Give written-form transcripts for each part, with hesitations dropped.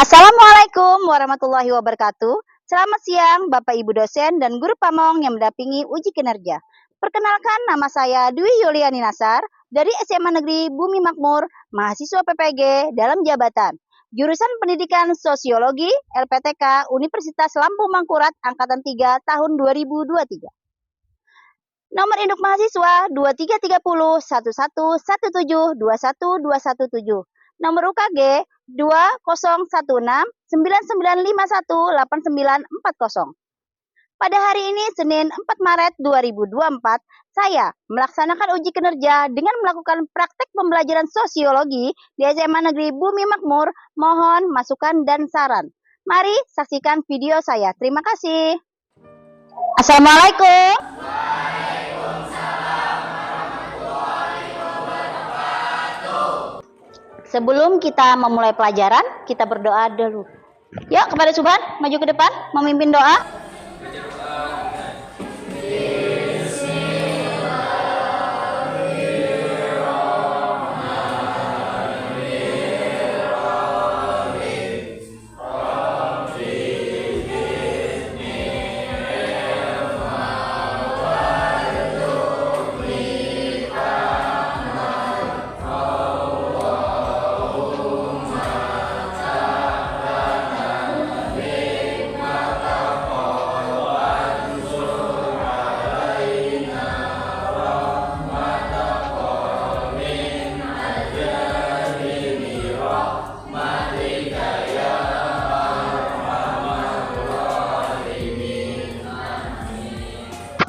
Assalamualaikum warahmatullahi wabarakatuh. Selamat siang Bapak Ibu dosen dan guru pamong yang mendampingi uji kinerja. Perkenalkan, nama saya Dwi Yuliani Nasar dari SMA Negeri Bumi Makmur, mahasiswa PPG dalam jabatan jurusan Pendidikan Sosiologi LPTK Universitas Lampung Mangkurat angkatan 3 tahun 2023. Nomor induk mahasiswa 233011172117. Nomor UKG 201699518940. Pada hari ini Senin 4 Maret 2024, saya melaksanakan uji kinerja dengan melakukan praktek pembelajaran sosiologi di SMA Negeri Bumi Makmur. Mohon masukan dan saran. Mari saksikan video saya. Terima kasih. Assalamualaikum. Sebelum kita memulai pelajaran, kita berdoa dulu. Yuk kepada Subhan, maju ke depan, memimpin doa.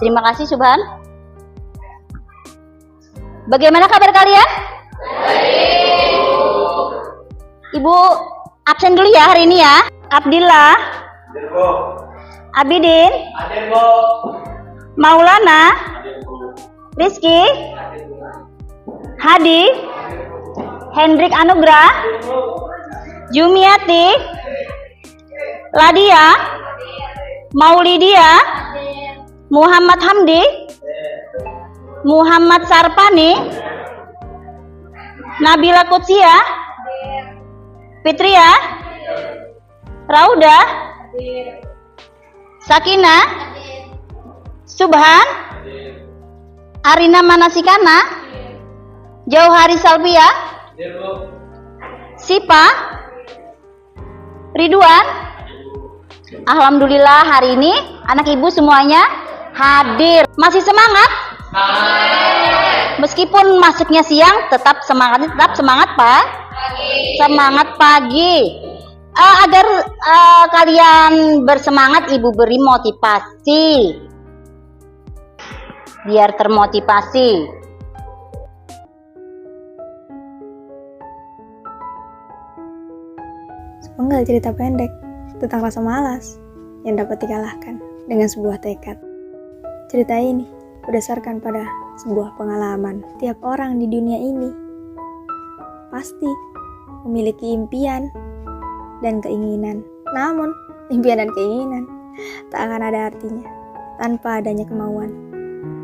Terima kasih Subhan. Bagaimana kabar kalian? Baik. Ibu absen dulu ya hari ini ya. Abdillah. Hadir, Bu. Abidin. Hadir, Bu. Maulana. Hadir, Bu. Rizky. Hadir, Bu. Hadi. Hadir, Bu. Hendrik Anugrah. Hadir, Bu. Jumiati. Ladia. Hadir. Maulidia. Muhammad Hamdi, Muhammad Sarpani, Nabila Kutsia, Fitria, Rauda, Sakina, Subhan, Arina Manasikana, Jauhari Salvia, Sipa, Ridwan. Alhamdulillah hari ini anak ibu semuanya hadir. Masih semangat? Meskipun masuknya siang, tetap semangat Pak. Semangat pagi. Agar kalian bersemangat, ibu beri motivasi. Biar termotivasi. Sepenggal cerita pendek tentang rasa malas yang dapat dikalahkan dengan sebuah tekad. Cerita ini berdasarkan pada sebuah pengalaman. Tiap orang di dunia ini pasti memiliki impian dan keinginan. Namun, impian dan keinginan tak akan ada artinya tanpa adanya kemauan.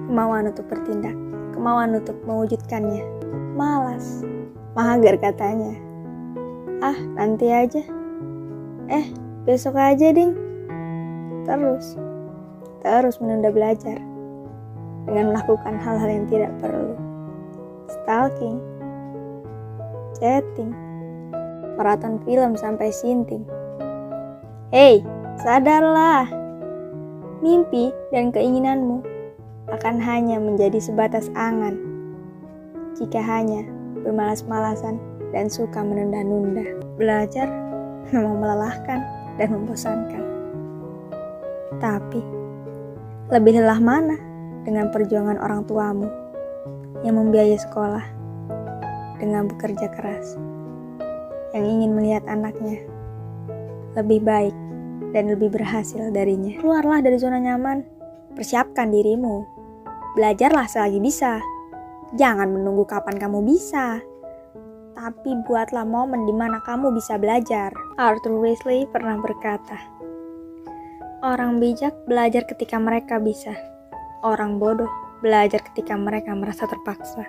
Kemauan untuk bertindak, kemauan untuk mewujudkannya. Malas, mager katanya. Nanti aja. Besok aja, ding. Terus menunda belajar dengan melakukan hal-hal yang tidak perlu. Stalking, chatting, maraton film sampai sinting. Hei, sadarlah. Mimpi dan keinginanmu akan hanya menjadi sebatas angan jika hanya bermalas-malasan dan suka menunda-nunda. Belajar memang melelahkan dan membosankan. Tapi, lebih lelah mana dengan perjuangan orang tuamu yang membiayai sekolah dengan bekerja keras, yang ingin melihat anaknya lebih baik dan lebih berhasil darinya. Keluarlah dari zona nyaman, persiapkan dirimu, belajarlah selagi bisa. Jangan menunggu kapan kamu bisa, tapi buatlah momen di mana kamu bisa belajar. Arthur Wesley pernah berkata, orang bijak belajar ketika mereka bisa. Orang bodoh belajar ketika mereka merasa terpaksa.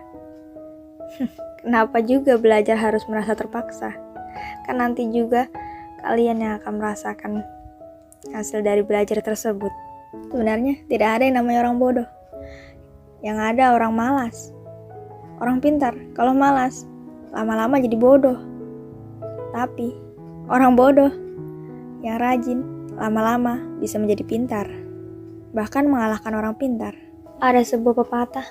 Kenapa juga belajar harus merasa terpaksa? Kan nanti juga kalian yang akan merasakan hasil dari belajar tersebut. Sebenarnya tidak ada yang namanya orang bodoh. Yang ada orang malas. Orang pintar, kalau malas, lama-lama jadi bodoh. Tapi, orang bodoh yang rajin, lama-lama bisa menjadi pintar. Bahkan mengalahkan orang pintar. Ada sebuah pepatah.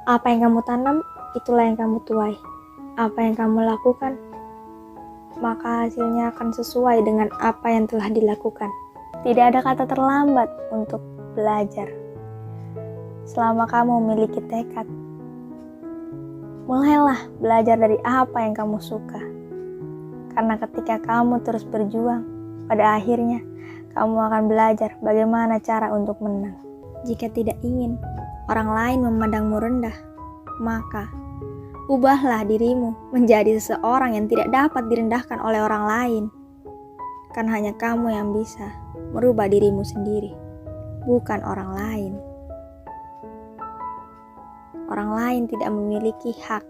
Apa yang kamu tanam, itulah yang kamu tuai. Apa yang kamu lakukan, maka hasilnya akan sesuai dengan apa yang telah dilakukan. Tidak ada kata terlambat untuk belajar. Selama kamu memiliki tekad, mulailah belajar dari apa yang kamu suka. Karena ketika kamu terus berjuang, pada akhirnya kamu akan belajar bagaimana cara untuk menang. Jika tidak ingin orang lain memandangmu rendah, maka ubahlah dirimu menjadi seseorang yang tidak dapat direndahkan oleh orang lain. Karena hanya kamu yang bisa merubah dirimu sendiri, bukan orang lain. Orang lain tidak memiliki hak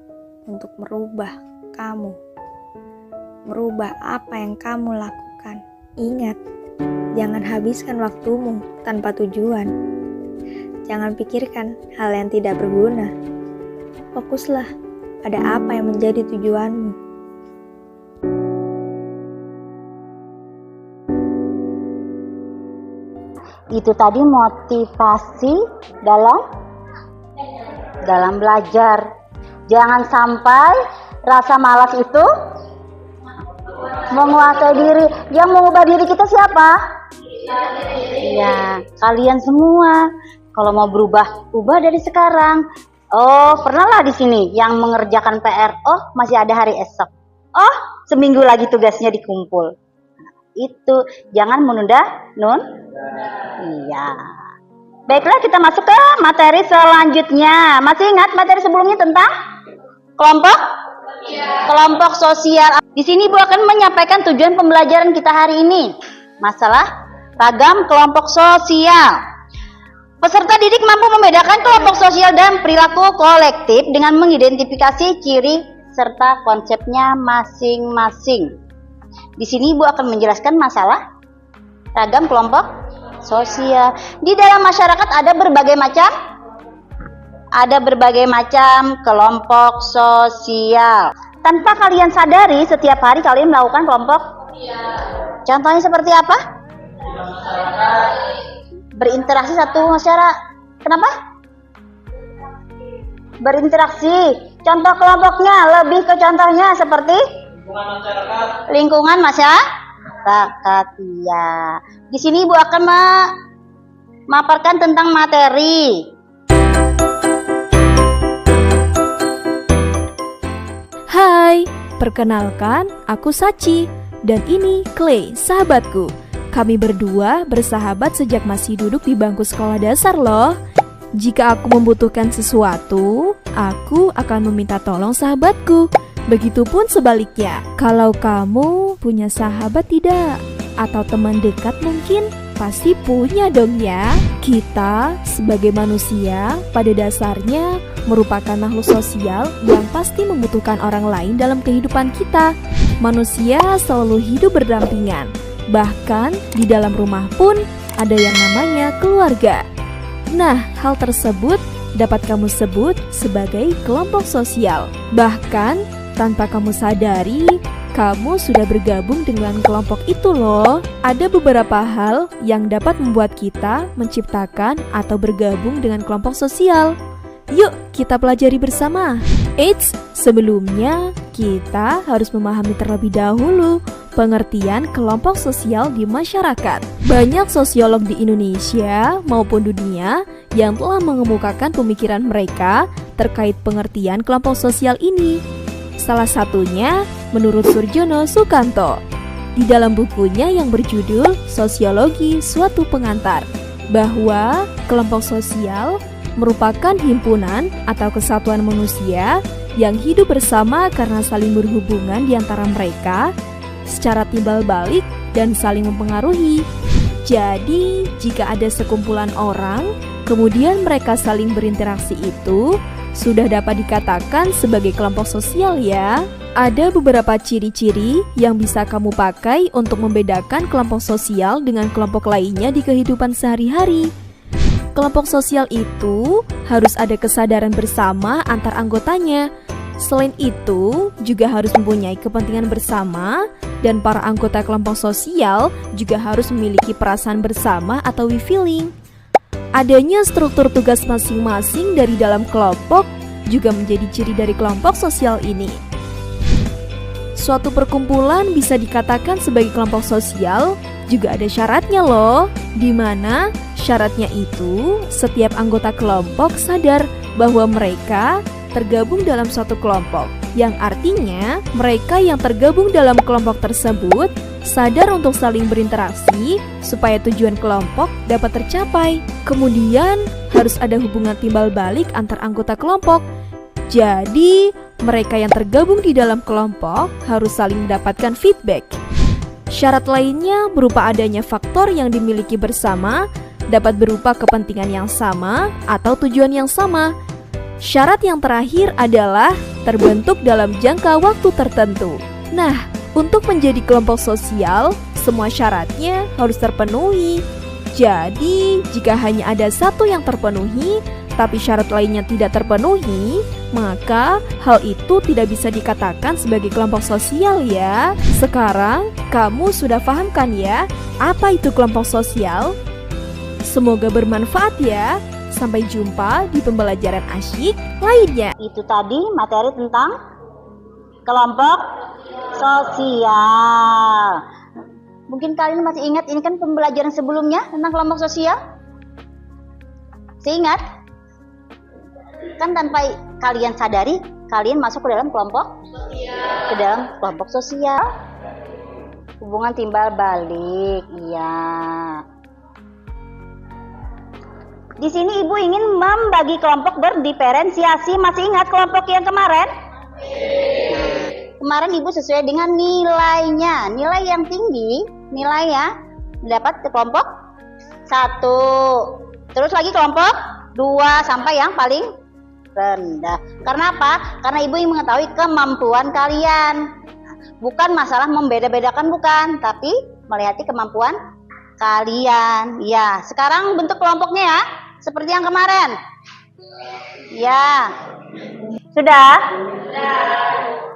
untuk merubah kamu, merubah apa yang kamu lakukan. Ingat, jangan habiskan waktumu tanpa tujuan. Jangan pikirkan hal yang tidak berguna. Fokuslah pada apa yang menjadi tujuanmu. Itu tadi motivasi dalam belajar. Jangan sampai rasa malas itu menguasai diri. Yang mengubah diri kita siapa? Ya, kalian semua. Kalau mau berubah, ubah dari sekarang. Oh, pernahlah di sini yang mengerjakan PR. Oh, masih ada hari esok. Oh, seminggu lagi tugasnya dikumpul. Itu jangan menunda, Nun. Iya. Baiklah, kita masuk ke materi selanjutnya. Masih ingat materi sebelumnya tentang kelompok? Kelompok sosial. Di sini Bu akan menyampaikan tujuan pembelajaran kita hari ini. Masalah ragam kelompok sosial. Peserta didik mampu membedakan kelompok sosial dan perilaku kolektif dengan mengidentifikasi ciri serta konsepnya masing-masing. Di sini Ibu akan menjelaskan masalah ragam kelompok sosial. Di dalam masyarakat ada berbagai macam kelompok sosial. Tanpa kalian sadari, setiap hari kalian melakukan kelompok. Contohnya seperti apa? Berinteraksi satu masyarakat. Kenapa? Berinteraksi. Contoh kelompoknya, lebih ke contohnya seperti lingkungan masyarakat. Ya. Di sini Ibu akan memaparkan tentang materi. Hai, perkenalkan aku Sachi dan ini Clay, sahabatku. Kami berdua bersahabat sejak masih duduk di bangku sekolah dasar loh. Jika aku membutuhkan sesuatu, aku akan meminta tolong sahabatku. Begitupun sebaliknya. Kalau kamu punya sahabat tidak? Atau teman dekat mungkin? Pasti punya dong ya. Kita sebagai manusia pada dasarnya merupakan makhluk sosial yang pasti membutuhkan orang lain dalam kehidupan kita. Manusia selalu hidup berdampingan. Bahkan di dalam rumah pun ada yang namanya keluarga. Nah, hal tersebut dapat kamu sebut sebagai kelompok sosial. Bahkan tanpa kamu sadari, kamu sudah bergabung dengan kelompok itu loh. Ada beberapa hal yang dapat membuat kita menciptakan atau bergabung dengan kelompok sosial. Yuk kita pelajari bersama. Eits, sebelumnya kita harus memahami terlebih dahulu pengertian kelompok sosial di masyarakat. Banyak sosiolog di Indonesia maupun dunia yang telah mengemukakan pemikiran mereka terkait pengertian kelompok sosial ini. Salah satunya menurut Surjono Sukanto di dalam bukunya yang berjudul Sosiologi Suatu Pengantar, bahwa kelompok sosial merupakan himpunan atau kesatuan manusia yang hidup bersama karena saling berhubungan di antara mereka secara timbal balik dan saling mempengaruhi. Jadi, jika ada sekumpulan orang, kemudian mereka saling berinteraksi, itu sudah dapat dikatakan sebagai kelompok sosial ya. Ada beberapa ciri-ciri yang bisa kamu pakai untuk membedakan kelompok sosial dengan kelompok lainnya di kehidupan sehari-hari. Kelompok sosial itu harus ada kesadaran bersama antar anggotanya. Selain itu, juga harus mempunyai kepentingan bersama, dan para anggota kelompok sosial juga harus memiliki perasaan bersama atau we feeling. Adanya struktur tugas masing-masing dari dalam kelompok juga menjadi ciri dari kelompok sosial ini. Suatu perkumpulan bisa dikatakan sebagai kelompok sosial juga ada syaratnya loh, di mana syaratnya itu setiap anggota kelompok sadar bahwa mereka tergabung dalam suatu kelompok, yang artinya mereka yang tergabung dalam kelompok tersebut sadar untuk saling berinteraksi supaya tujuan kelompok dapat tercapai. Kemudian harus ada hubungan timbal balik antar anggota kelompok. Jadi, mereka yang tergabung di dalam kelompok harus saling mendapatkan feedback. Syarat lainnya berupa adanya faktor yang dimiliki bersama, dapat berupa kepentingan yang sama atau tujuan yang sama. Syarat yang terakhir adalah terbentuk dalam jangka waktu tertentu. Nah, untuk menjadi kelompok sosial, semua syaratnya harus terpenuhi. Jadi, jika hanya ada satu yang terpenuhi, tapi syarat lainnya tidak terpenuhi, maka hal itu tidak bisa dikatakan sebagai kelompok sosial ya. Sekarang, kamu sudah paham kan ya, apa itu kelompok sosial? Semoga bermanfaat ya. Sampai jumpa di pembelajaran asyik lainnya. Itu tadi materi tentang kelompok sosial. Mungkin kalian masih ingat, ini kan pembelajaran sebelumnya tentang kelompok sosial. Masih ingat? Kan tanpa kalian sadari, kalian masuk ke dalam kelompok sosial. Ke dalam kelompok sosial. Hubungan timbal balik, iya. Di sini Ibu ingin membagi kelompok berdiferensiasi. Masih ingat kelompok yang kemarin? Kemarin Ibu sesuai dengan nilainya. Nilai yang tinggi, nilai ya, mendapat ke kelompok 1. Terus lagi kelompok 2 sampai yang paling rendah. Karena apa? Karena Ibu ingin mengetahui kemampuan kalian. Bukan masalah membeda-bedakan, bukan, tapi melihat kemampuan kalian. Ya, sekarang bentuk kelompoknya ya, seperti yang kemarin. Ya. Sudah?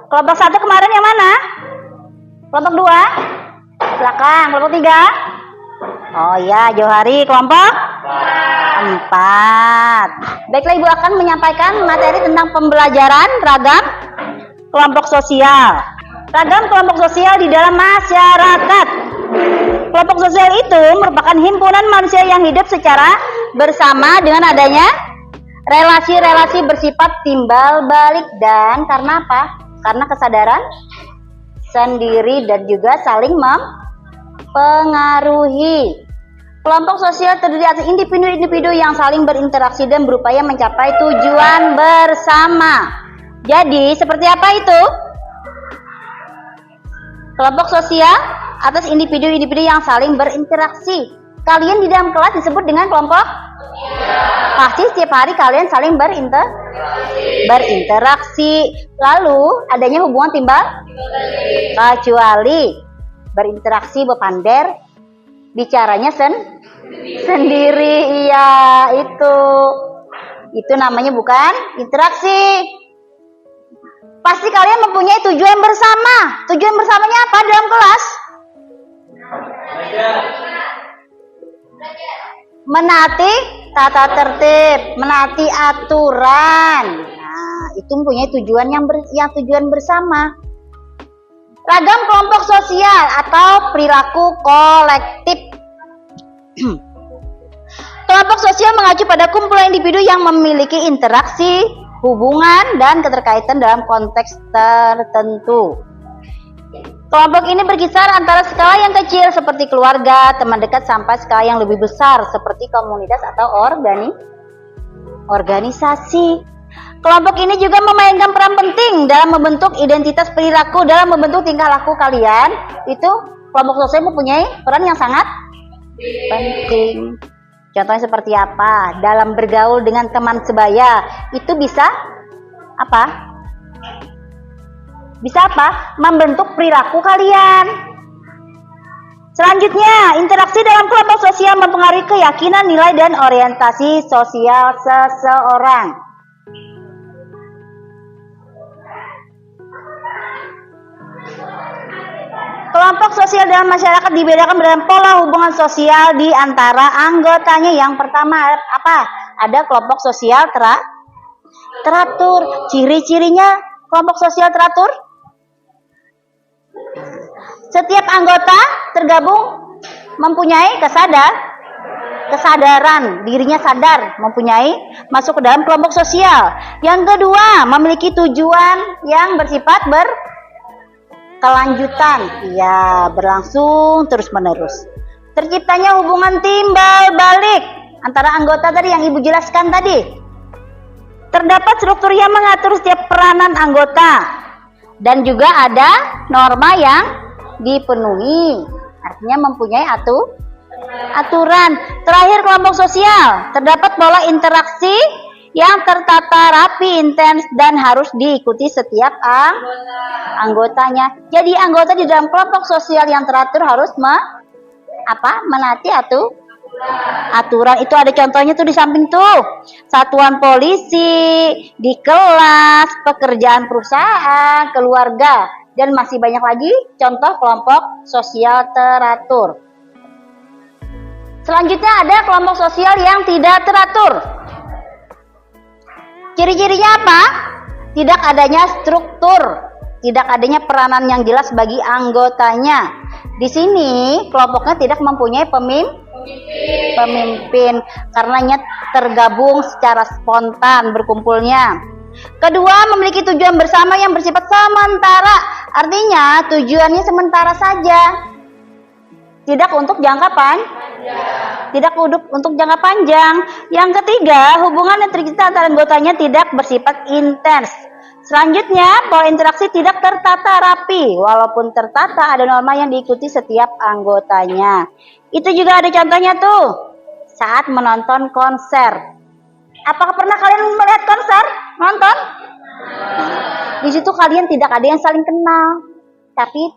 Kelompok 1 kemarin yang mana? Kelompok 2? Silakan, kelompok 3? Oh ya, Johari, kelompok 4. Baiklah, Ibu akan menyampaikan materi tentang pembelajaran ragam kelompok sosial. Ragam kelompok sosial di dalam masyarakat. Kelompok sosial itu merupakan himpunan manusia yang hidup secara bersama dengan adanya relasi-relasi bersifat timbal balik, dan karena apa? Karena kesadaran sendiri dan juga saling mempengaruhi. Kelompok sosial terdiri atas individu-individu yang saling berinteraksi dan berupaya mencapai tujuan bersama. Jadi, seperti apa itu? Kelompok sosial atas individu-individu yang saling berinteraksi. Kalian di dalam kelas disebut dengan kelompok? Pasti setiap hari kalian saling berinteraksi. Lalu adanya hubungan timbal kecuali berinteraksi, bepander, bicaranya sendiri. Iya, itu namanya bukan interaksi. Pasti kalian mempunyai tujuan bersama. Tujuan bersamanya apa dalam kelas? Menaati tata tertib, menaati aturan. Nah, itu mempunyai tujuan yang tujuan bersama. Ragam kelompok sosial atau perilaku kolektif. Kelompok sosial mengacu pada kumpulan individu yang memiliki interaksi, hubungan, dan keterkaitan dalam konteks tertentu. Kelompok ini berkisar antara skala yang kecil seperti keluarga, teman dekat, sampai skala yang lebih besar seperti komunitas atau organisasi. Kelompok ini juga memainkan peran penting dalam membentuk identitas perilaku, dalam membentuk tingkah laku kalian. Itu kelompok sosial mempunyai peran yang sangat penting. Contohnya seperti apa? Dalam bergaul dengan teman sebaya, itu bisa apa? bisa apa? Membentuk perilaku kalian. Selanjutnya, interaksi dalam kelompok sosial mempengaruhi keyakinan, nilai, dan orientasi sosial seseorang. Kelompok sosial dalam masyarakat dibedakan dalam pola hubungan sosial di antara anggotanya. Yang pertama apa? Ada kelompok sosial teratur. Ciri-cirinya kelompok sosial teratur? Setiap anggota tergabung mempunyai kesadaran, dirinya sadar mempunyai masuk ke dalam kelompok sosial. Yang kedua, memiliki tujuan yang bersifat berkelanjutan, ya, berlangsung terus-menerus. Terciptanya hubungan timbal balik antara anggota tadi yang Ibu jelaskan tadi. Terdapat struktur yang mengatur setiap peranan anggota dan juga ada norma yang dipenuhi, artinya mempunyai aturan. Terakhir, kelompok sosial, terdapat pola interaksi yang tertata rapi, intens, dan harus diikuti setiap anggotanya. Jadi anggota di dalam kelompok sosial yang teratur harus menaati aturan. Itu ada contohnya tuh di samping tuh. Satuan polisi, di kelas, pekerjaan perusahaan, keluarga, dan masih banyak lagi contoh kelompok sosial teratur. Selanjutnya ada kelompok sosial yang tidak teratur. Ciri-cirinya apa? Tidak adanya struktur, tidak adanya peranan yang jelas bagi anggotanya. Di sini kelompoknya tidak mempunyai pemimpin, karenanya tergabung secara spontan berkumpulnya. Kedua, memiliki tujuan bersama yang bersifat sementara, artinya tujuannya sementara saja, tidak untuk jangka panjang. Yang ketiga, hubungan yang tercipta antara anggotanya tidak bersifat intens. Selanjutnya, pola interaksi tidak tertata rapi, walaupun tertata ada norma yang diikuti setiap anggotanya. Itu juga ada contohnya tuh saat menonton konser. Apakah pernah kalian melihat konser? Nonton? Di situ kalian tidak ada yang saling kenal, tapi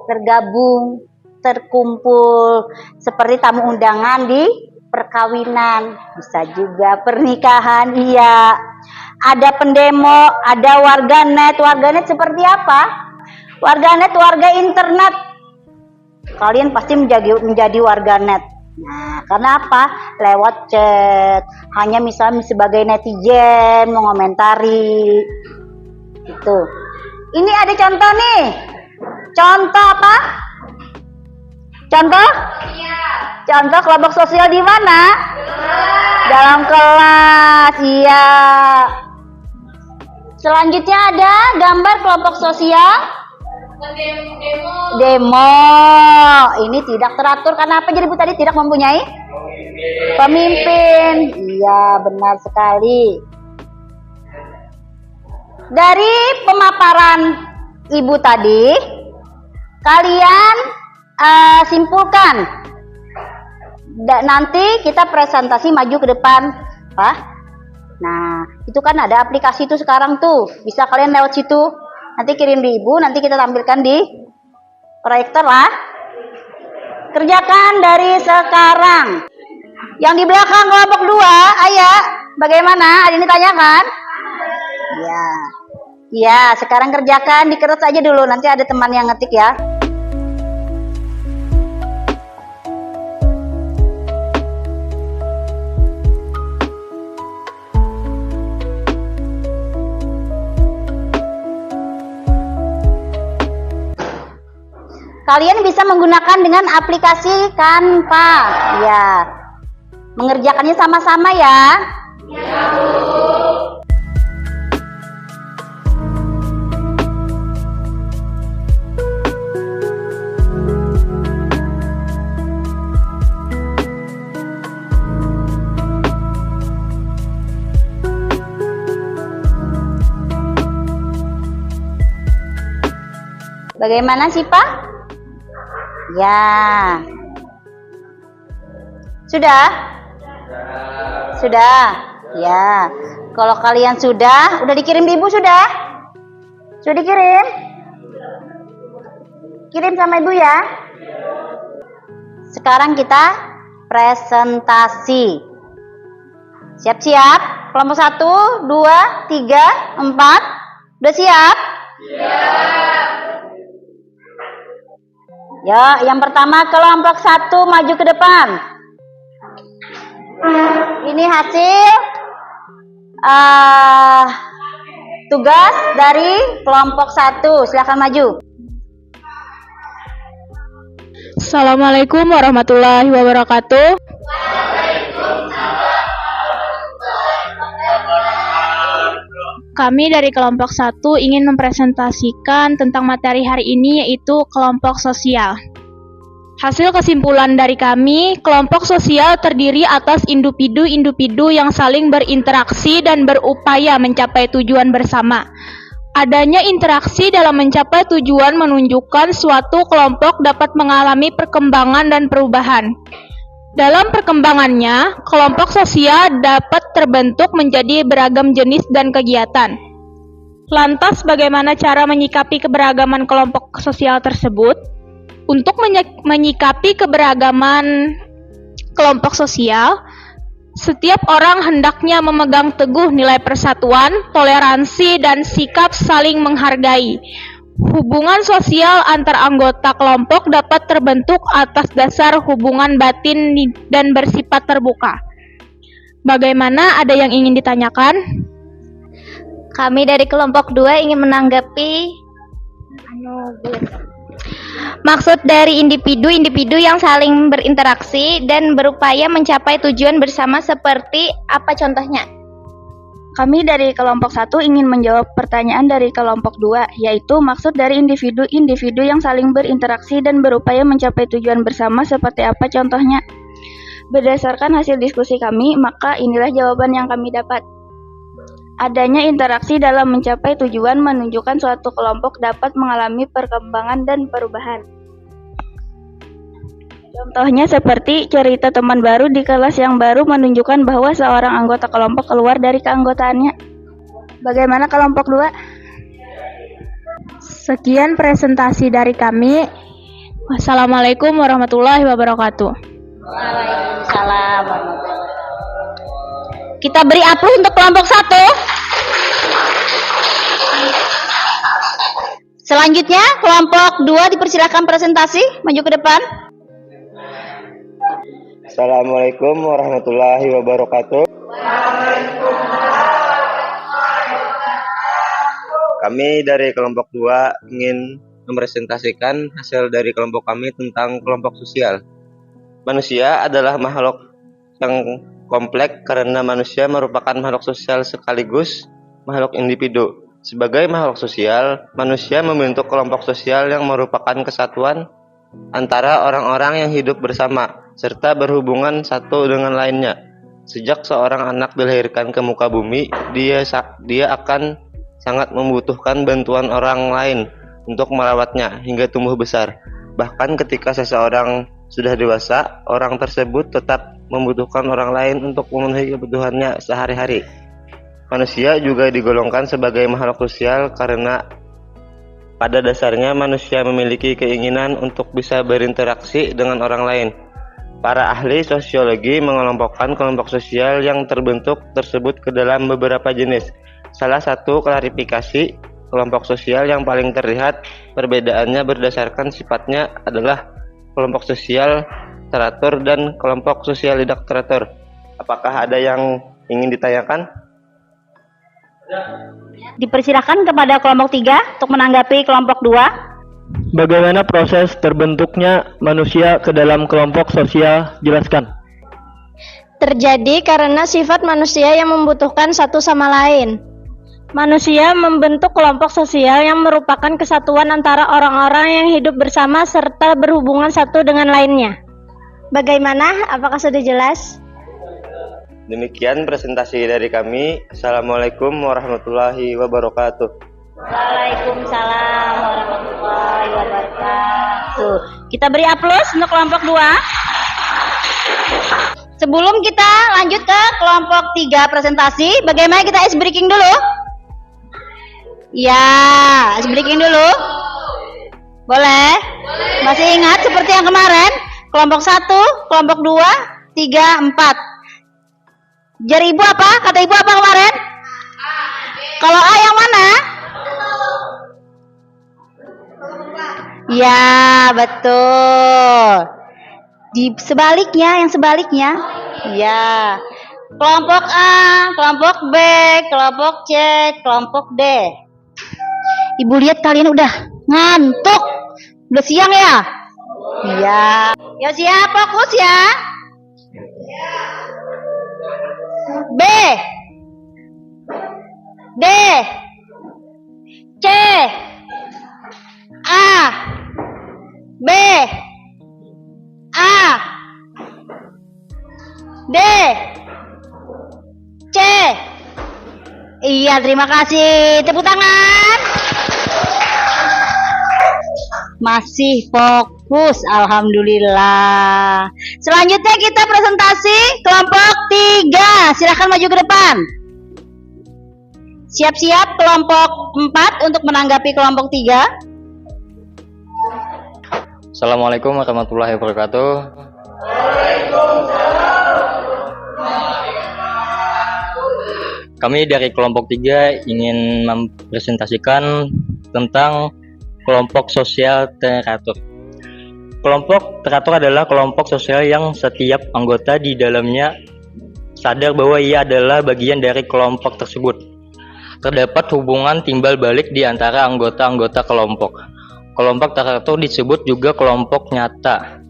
tergabung, terkumpul seperti tamu undangan di perkawinan, bisa juga pernikahan, iya. Ada pendemo, ada warganet. Warganet seperti apa? Warganet, warga internet. Kalian pasti menjadi warganet. Nah, karena apa? Lewat chat, hanya misalnya sebagai netizen mengomentari itu. Ini ada contoh nih. Contoh apa? Contoh? Contoh kelompok sosial di mana? Dalam kelas, iya. Selanjutnya ada gambar kelompok sosial demo. Ini tidak teratur karena apa? Jadi Bu tadi tidak mempunyai pemimpin. Iya, benar sekali. Dari pemaparan Ibu tadi, kalian simpulkan. Nanti kita presentasi maju ke depan, Pak. Nah, itu kan ada aplikasi tuh sekarang tuh. Bisa kalian lewat situ. Nanti kirim di Ibu, nanti kita tampilkan di proyektor lah. Kerjakan dari sekarang. Yang di belakang kelompok 2, Ayah, bagaimana? Ada yang ditanyakan? Ya. Ya, sekarang kerjakan di kertas aja dulu, nanti ada teman yang ngetik ya. Kalian bisa menggunakan dengan aplikasi Canva. Ya. Mengerjakannya sama-sama ya. Ya, Bu. Bagaimana sih, Pak? Ya. Sudah? Sudah. Ya. Kalau kalian sudah dikirim Ibu sudah? Sudah dikirim? Kirim sama ibu ya. Sekarang kita presentasi. Siap-siap? Kelompok 1, 2, 3, 4. Udah siap? Siap. Ya, yang pertama kelompok 1 maju ke depan. Ini hasil tugas dari kelompok 1. Silakan maju. Assalamualaikum warahmatullahi wabarakatuh. Kami dari kelompok 1 ingin mempresentasikan tentang materi hari ini, yaitu kelompok sosial. Hasil kesimpulan dari kami, kelompok sosial terdiri atas individu-individu yang saling berinteraksi dan berupaya mencapai tujuan bersama. Adanya interaksi dalam mencapai tujuan menunjukkan suatu kelompok dapat mengalami perkembangan dan perubahan. Dalam perkembangannya, kelompok sosial dapat terbentuk menjadi beragam jenis dan kegiatan. Lantas, bagaimana cara menyikapi keberagaman kelompok sosial tersebut? Untuk menyikapi keberagaman kelompok sosial, setiap orang hendaknya memegang teguh nilai persatuan, toleransi, dan sikap saling menghargai. Hubungan sosial antar anggota kelompok dapat terbentuk atas dasar hubungan batin dan bersifat terbuka. Bagaimana, ada yang ingin ditanyakan? Kami dari kelompok 2 ingin menanggapi maksud dari individu-individu yang saling berinteraksi dan berupaya mencapai tujuan bersama seperti apa contohnya? Kami dari kelompok 1 ingin menjawab pertanyaan dari kelompok 2, yaitu maksud dari individu-individu yang saling berinteraksi dan berupaya mencapai tujuan bersama seperti apa contohnya. Berdasarkan hasil diskusi kami, maka inilah jawaban yang kami dapat. Adanya interaksi dalam mencapai tujuan menunjukkan suatu kelompok dapat mengalami perkembangan dan perubahan. Contohnya seperti cerita teman baru di kelas yang baru menunjukkan bahwa seorang anggota kelompok keluar dari keanggotaannya. Bagaimana kelompok 2? Sekian presentasi dari kami. Wassalamualaikum warahmatullahi wabarakatuh. Waalaikumsalam warahmatullahi wabarakatuh. Kita beri aplaus untuk kelompok 1. Selanjutnya, kelompok 2 dipersilakan presentasi, maju ke depan. Assalamualaikum warahmatullahi wabarakatuh. Kami dari kelompok 2 ingin mempresentasikan hasil dari kelompok kami tentang kelompok sosial. Manusia adalah makhluk yang kompleks karena manusia merupakan makhluk sosial sekaligus makhluk individu. Sebagai makhluk sosial, manusia membentuk kelompok sosial yang merupakan kesatuan antara orang-orang yang hidup bersama serta berhubungan satu dengan lainnya. Sejak seorang anak dilahirkan ke muka bumi, dia akan sangat membutuhkan bantuan orang lain untuk merawatnya hingga tumbuh besar. Bahkan ketika seseorang sudah dewasa, orang tersebut tetap membutuhkan orang lain untuk memenuhi kebutuhannya sehari-hari. Manusia juga digolongkan sebagai makhluk sosial karena pada dasarnya manusia memiliki keinginan untuk bisa berinteraksi dengan orang lain. Para ahli sosiologi mengelompokkan kelompok sosial yang terbentuk tersebut ke dalam beberapa jenis. Salah satu klarifikasi kelompok sosial yang paling terlihat perbedaannya berdasarkan sifatnya adalah kelompok sosial teratur dan kelompok sosial tidak teratur. Apakah ada yang ingin ditanyakan? Dipersilakan kepada kelompok 3 untuk menanggapi kelompok 2. Bagaimana proses terbentuknya manusia ke dalam kelompok sosial? Jelaskan. Terjadi karena sifat manusia yang membutuhkan satu sama lain. Manusia membentuk kelompok sosial yang merupakan kesatuan antara orang-orang yang hidup bersama serta berhubungan satu dengan lainnya. Bagaimana? Apakah sudah jelas? Demikian presentasi dari kami. Assalamualaikum warahmatullahi wabarakatuh. Waalaikumsalam warahmatullahi wabarakatuh. Kita beri aplaus untuk kelompok 2. Sebelum kita lanjut ke kelompok 3 presentasi, bagaimana kita ice breaking dulu? Ya, breaking dulu. Boleh? Masih ingat seperti yang kemarin? Kelompok 1, kelompok 2, 3, 4. Jar ibu apa? Kata ibu apa kemarin? Kalau A yang mana? Ya, betul. Di sebaliknya, yang sebaliknya. Ya. Kelompok A, kelompok B, kelompok C, kelompok D. Ibu lihat kalian udah ngantuk. Udah siang ya? Iya. Ya siap, fokus ya. B, D, C, A, B, A, D, C. Iya, terima kasih. Tepuk tangan. Masih fokus, alhamdulillah. Selanjutnya kita presentasi kelompok 3. Silahkan maju ke depan. Siap-siap kelompok 4 untuk menanggapi kelompok 3. Assalamualaikum warahmatullahi wabarakatuh. Kami dari kelompok 3 ingin mempresentasikan tentang kelompok sosial teratur. Kelompok teratur adalah kelompok sosial yang setiap anggota di dalamnya sadar bahwa ia adalah bagian dari kelompok tersebut. Terdapat hubungan timbal balik di antara anggota-anggota kelompok. Kelompok teratur disebut juga kelompok nyata.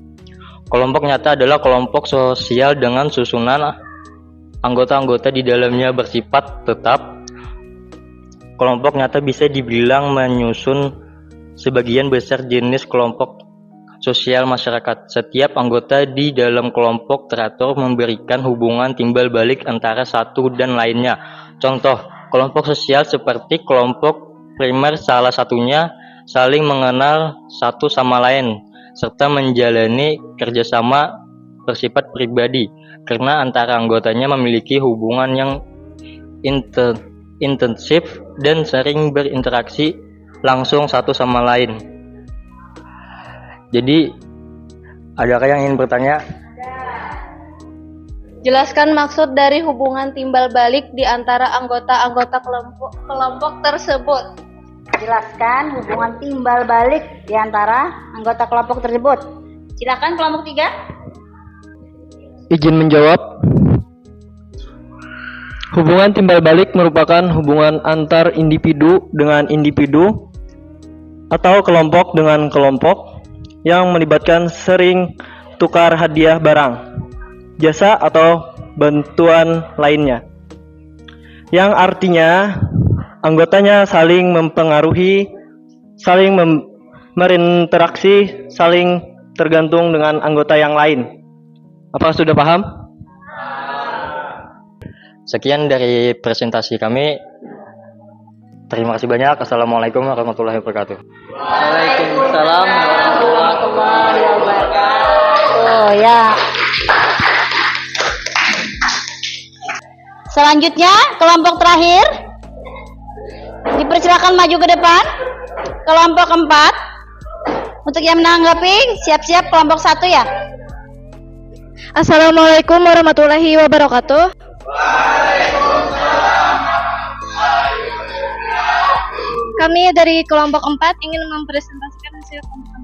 Kelompok nyata adalah kelompok sosial dengan susunan anggota-anggota di dalamnya bersifat tetap. Kelompok nyata bisa dibilang menyusun sebagian besar jenis kelompok sosial masyarakat. Setiap anggota di dalam kelompok teratur memberikan hubungan timbal balik antara satu dan lainnya. Contoh, kelompok sosial seperti kelompok primer salah satunya saling mengenal satu sama lain, serta menjalani kerjasama bersifat pribadi, karena antara anggotanya memiliki hubungan yang intensif dan sering berinteraksi langsung satu sama lain. Jadi, adakah yang ingin bertanya? Jelaskan maksud dari hubungan timbal balik di antara anggota-anggota kelompok tersebut. Jelaskan hubungan timbal balik di antara anggota kelompok tersebut. Silakan kelompok 3. Izin menjawab. Hubungan timbal balik merupakan hubungan antar individu dengan individu atau kelompok dengan kelompok yang melibatkan sering tukar hadiah barang, jasa atau bantuan lainnya, yang artinya anggotanya saling mempengaruhi, saling berinteraksi, saling tergantung dengan anggota yang lain. Apakah sudah paham? Sekian dari presentasi kami. Terima kasih banyak. Assalamualaikum warahmatullahi wabarakatuh. Waalaikumsalam warahmatullahi wabarakatuh. Ya. Selanjutnya kelompok terakhir. Dipersilakan maju ke depan. Kelompok 4. Untuk yang menanggapi, siap-siap kelompok 1 ya. Assalamualaikum warahmatullahi wabarakatuh. Kami dari kelompok 4 ingin mempresentasikan hasil kelompok.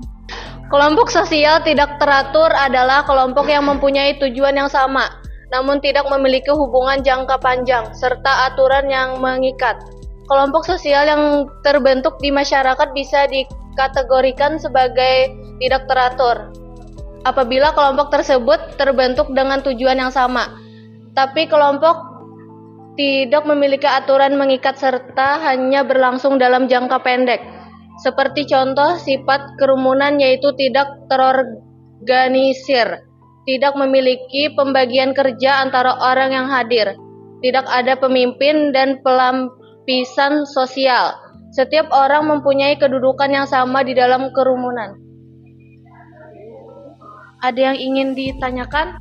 Kelompok sosial tidak teratur adalah kelompok yang mempunyai tujuan yang sama, namun tidak memiliki hubungan jangka panjang, serta aturan yang mengikat. Kelompok sosial yang terbentuk di masyarakat bisa dikategorikan sebagai tidak teratur apabila kelompok tersebut terbentuk dengan tujuan yang sama, tapi kelompok tidak memiliki aturan mengikat serta hanya berlangsung dalam jangka pendek. Seperti contoh sifat kerumunan yaitu tidak terorganisir, tidak memiliki pembagian kerja antara orang yang hadir, tidak ada pemimpin dan pelampisan sosial. Setiap orang mempunyai kedudukan yang sama di dalam kerumunan. Ada yang ingin ditanyakan?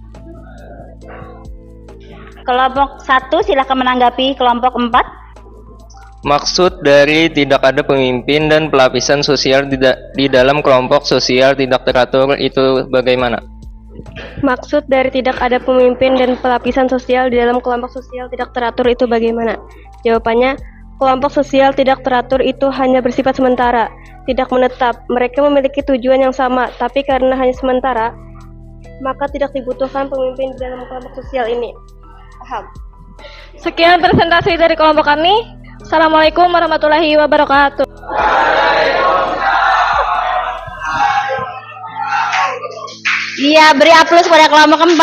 Kelompok 1 silakan menanggapi kelompok 4. Maksud dari tidak ada pemimpin dan pelapisan sosial di dalam kelompok sosial tidak teratur itu bagaimana? Maksud dari tidak ada pemimpin dan pelapisan sosial di dalam kelompok sosial tidak teratur itu bagaimana? Jawabannya, kelompok sosial tidak teratur itu hanya bersifat sementara, tidak menetap. Mereka memiliki tujuan yang sama, tapi karena hanya sementara, maka tidak dibutuhkan pemimpin di dalam kelompok sosial ini. Paham? Sekian presentasi dari kelompok kami. Assalamualaikum warahmatullahi wabarakatuh. Iya, beri aplaus pada kelompok 4.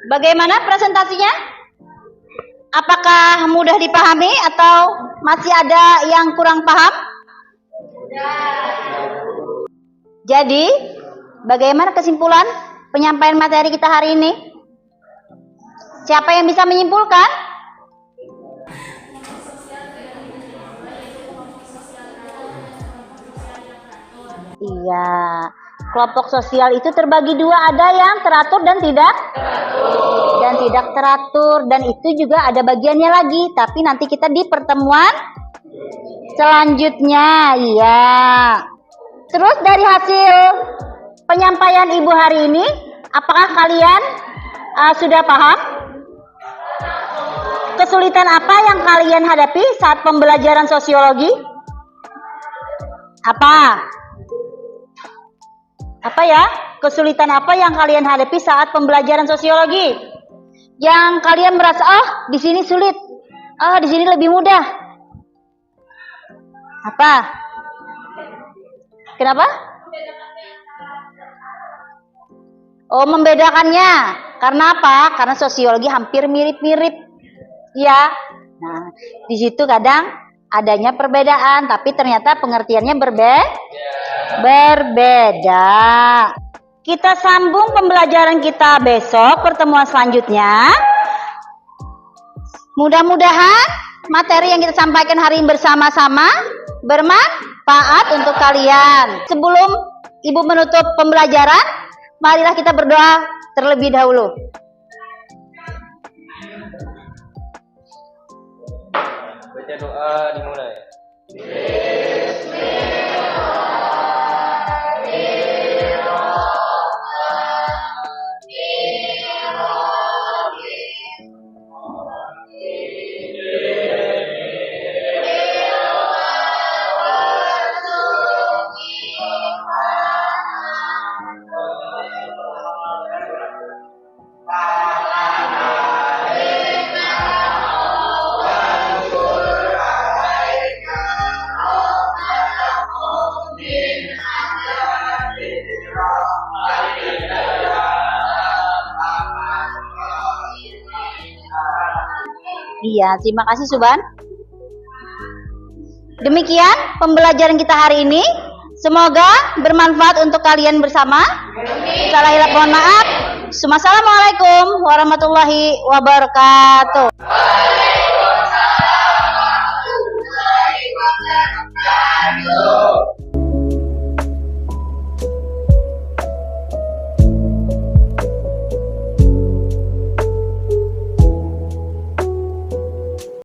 Bagaimana presentasinya? Apakah mudah dipahami atau masih ada yang kurang paham? Jadi, bagaimana kesimpulan penyampaian materi kita hari ini? Siapa yang bisa menyimpulkan? Iya, kelompok sosial itu terbagi dua, ada yang teratur dan tidak teratur, dan itu juga ada bagiannya lagi, tapi nanti kita di pertemuan selanjutnya. Iya. Terus dari hasil penyampaian Ibu hari ini, apakah kalian sudah paham? Kesulitan apa yang kalian hadapi saat pembelajaran sosiologi? Apa ya? Kesulitan apa yang kalian hadapi saat pembelajaran sosiologi? Yang kalian merasa, di sini sulit, di sini lebih mudah. Apa? Kenapa? Membedakannya. Karena apa? Karena sosiologi hampir mirip-mirip. Ya. Nah, di situ kadang adanya perbedaan, tapi ternyata pengertiannya berbeda. Kita sambung pembelajaran kita besok, pertemuan selanjutnya. Mudah-mudahan materi yang kita sampaikan hari ini bersama-sama bermanfaat untuk kalian. Sebelum Ibu menutup pembelajaran, marilah kita berdoa terlebih dahulu. Baca doa dimulai. Iya, terima kasih Suban. Demikian pembelajaran kita hari ini. Semoga bermanfaat untuk kalian bersama. Salah hilap mohon maaf. Assalamualaikum warahmatullahi wabarakatuh.